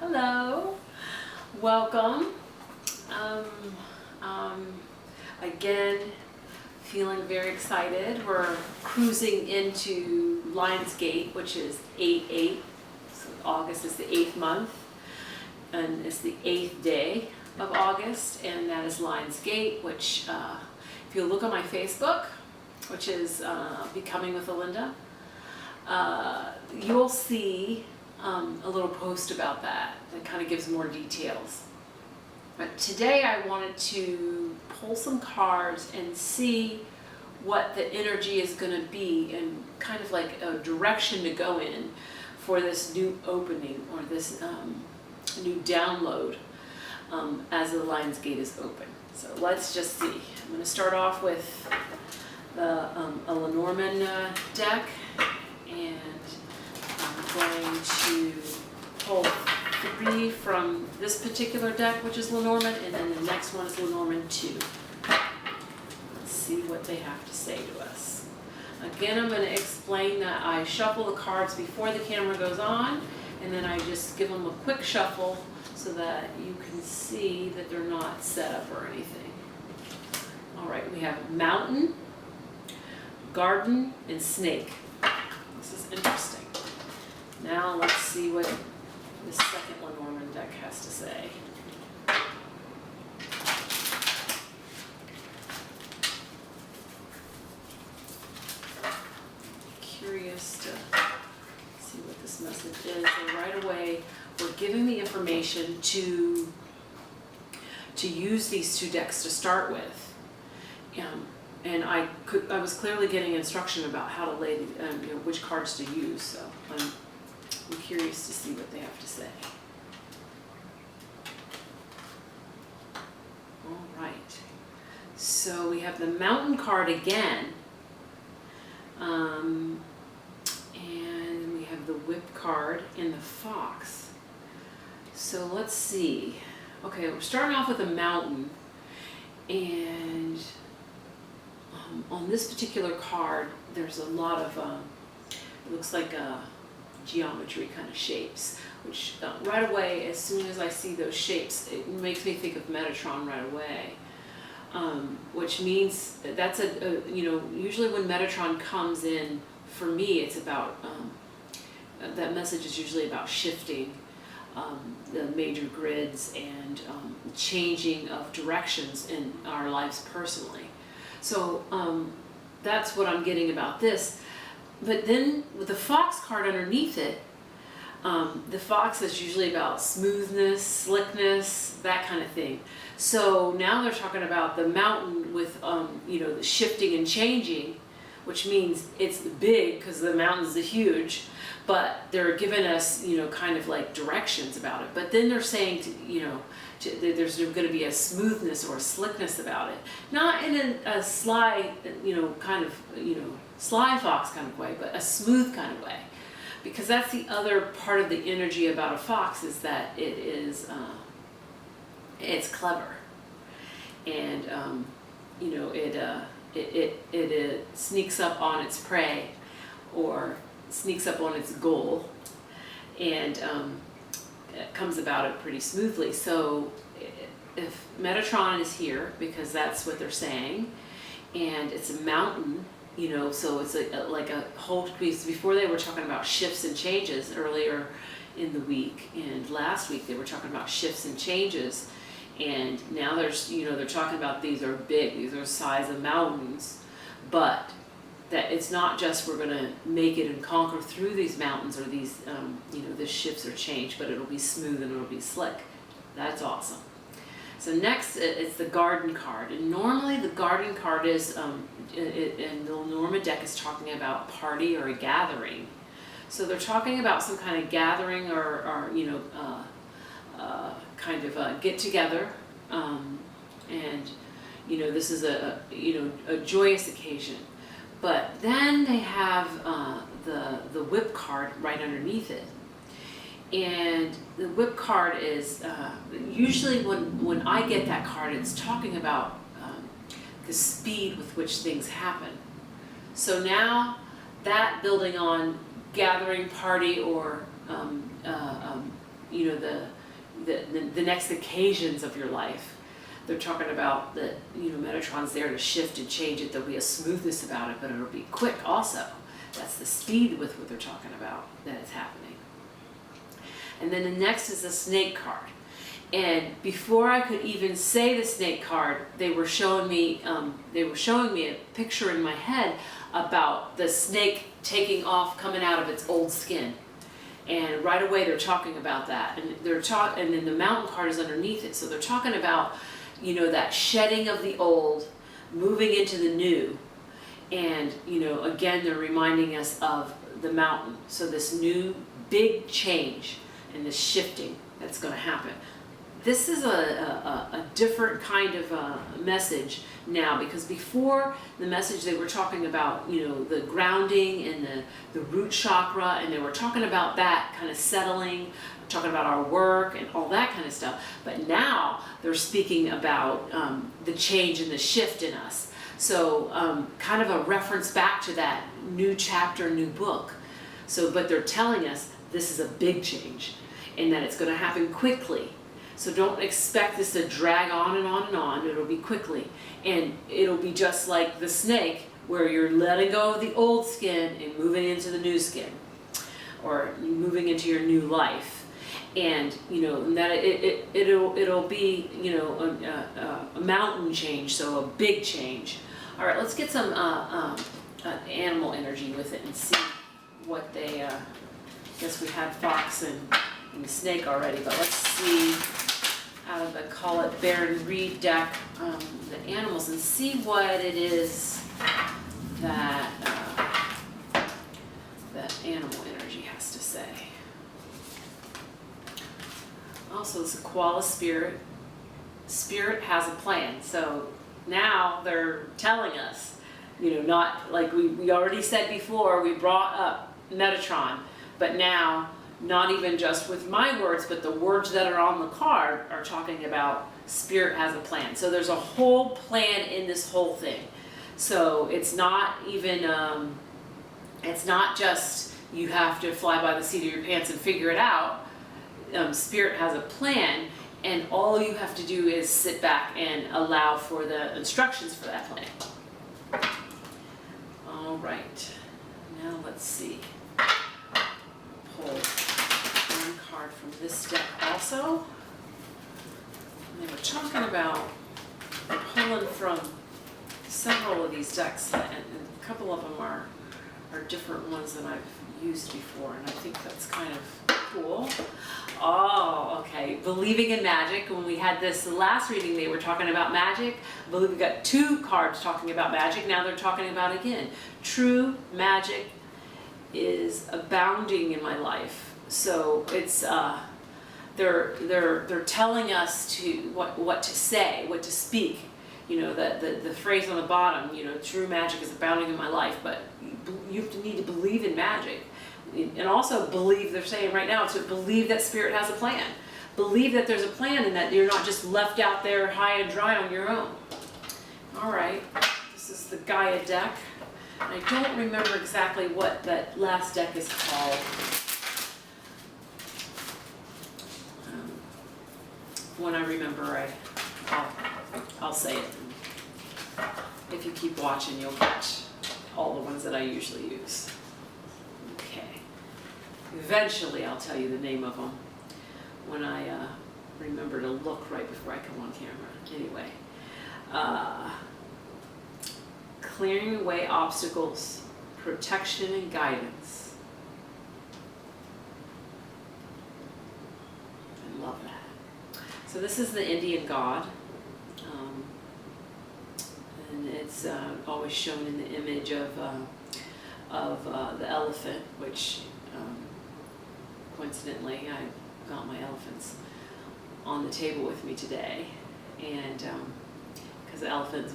Hello, welcome. Um, again, feeling very excited. We're cruising into Lionsgate, which is 8/8. So August is the 8th month, and it's the 8th day of August, and that is Lionsgate, which if you look on my Facebook, which is Becoming with Alinda, you'll see a little post about that kind of gives more details. But today I wanted to pull some cards and see what the energy is going to be and kind of like a direction to go in for this new opening or this new download as the Lionsgate is open. So let's just see. I'm going to start off with the a Lenormand deck, and I'm going to pull 3 from this particular deck, which is Lenormand, and then the next one is Lenormand 2. Let's see what they have to say to us. Again, I'm going to explain that I shuffle the cards before the camera goes on, and then I just give them a quick shuffle so that you can see that they're not set up or anything. All right, we have Mountain, Garden, and Snake. This is interesting. Now let's see what the second Lenormand deck has to say. Curious to see what this message is. And right away, we're giving the information to use these 2 decks to start with. And I was clearly getting instruction about how to lay, which cards to use. So I'm curious to see what they have to say. All right. So we have the Mountain card again. And we have the Whip card and the Fox. So let's see. Okay, we're starting off with a Mountain. And on this particular card, there's a lot of, it looks like geometry kind of shapes, which right away, as soon as I see those shapes, it makes me think of Metatron right away, which means that's usually when Metatron comes in, for me, it's about, that message is usually about shifting the major grids and changing of directions in our lives personally. So that's what I'm getting about this. But then with the Fox card underneath it, the Fox is usually about smoothness, slickness, that kind of thing. So now they're talking about the Mountain with, the shifting and changing, which means it's big because the mountains are huge, but they're giving us, kind of like directions about it. But then they're saying, there's going to be a smoothness or a slickness about it. Not in a sly, kind of, sly fox kind of way, but a smooth kind of way. Because that's the other part of the energy about a fox, is that it is, it's clever. And, it sneaks up on its prey or sneaks up on its goal, and it comes about it pretty smoothly. So if Metatron is here, because that's what they're saying, and it's a Mountain, so it's like a whole piece. Before they were talking about shifts and changes earlier in the week, and last week they were talking about shifts and changes, and now there's, they're talking about these are big, these are the size of mountains, but that it's not just we're going to make it and conquer through these mountains or these, the shifts or change, but it'll be smooth and it'll be slick. That's awesome. So next, it's the Garden card. And normally the Garden card is, and the Lenormand deck is talking about a party or a gathering. So they're talking about some kind of gathering or kind of a get together. And, this is a joyous occasion. But then they have the Whip card right underneath it. And the Whip card is, usually when I get that card, it's talking about the speed with which things happen. So now that building on gathering, party, or the next occasions of your life. They're talking about that, Metatron's there to shift and change it. There'll be a smoothness about it, but it'll be quick also. That's the speed with what they're talking about that it's happening. And then the next is the snake card. And before I could even say the snake card, they were showing me a picture in my head about the snake taking off, coming out of its old skin. And right away they're talking about that, and and then the mountain card is underneath it. So they're talking about, that shedding of the old, moving into the new, and again they're reminding us of the mountain. So this new big change and this shifting that's going to happen. This is a different kind of message now, because before the message they were talking about, the grounding and the root chakra, and they were talking about that kind of settling, talking about our work and all that kind of stuff. But now they're speaking about the change and the shift in us. So kind of a reference back to that new chapter, new book. So, but they're telling us this is a big change and that it's going to happen quickly. So don't expect this to drag on and on and on. It'll be quickly. And it'll be just like the snake, where you're letting go of the old skin and moving into the new skin, or moving into your new life. And that it'll be a mountain change, so a big change. All right, let's get some animal energy with it and see what they. Guess we had fox and snake already, but let's see out of the Call It Baron Reed deck the animals and see what it is that that animal energy has to say. Also, it's a koala spirit. Spirit has a plan. So now they're telling us, not like we already said before, we brought up Metatron, but now not even just with my words, but the words that are on the card are talking about Spirit has a plan. So there's a whole plan in this whole thing. So it's not even, it's not just you have to fly by the seat of your pants and figure it out. Spirit has a plan, and all you have to do is sit back and allow for the instructions for that plan. All right, now let's see. Pull one card from this deck also. And they were talking about pulling from several of these decks, and a couple of them are different ones that I've used before, and I think that's kind of cool. Oh, okay. Believing in magic. When we had this last reading, they were talking about magic. I believe we got 2 cards talking about magic. Now they're talking about, again, true magic is abounding in my life. So it's they're telling us to what to say, what to speak. The phrase on the bottom, true magic is abounding in my life, but you need to believe in magic. And also believe, they're saying right now, to believe that Spirit has a plan. Believe that there's a plan and that you're not just left out there high and dry on your own. All right, this is the Gaia deck. And I don't remember exactly what that last deck is called. When I remember, I'll say it. If you keep watching, you'll catch all the ones that I usually use. Okay. Eventually, I'll tell you the name of them when I remember to look right before I come on camera. Anyway, clearing away obstacles, protection and guidance. I love that. So this is the Indian god, and it's always shown in the image of the elephant, which coincidentally I got my elephants on the table with me today, and because the elephant's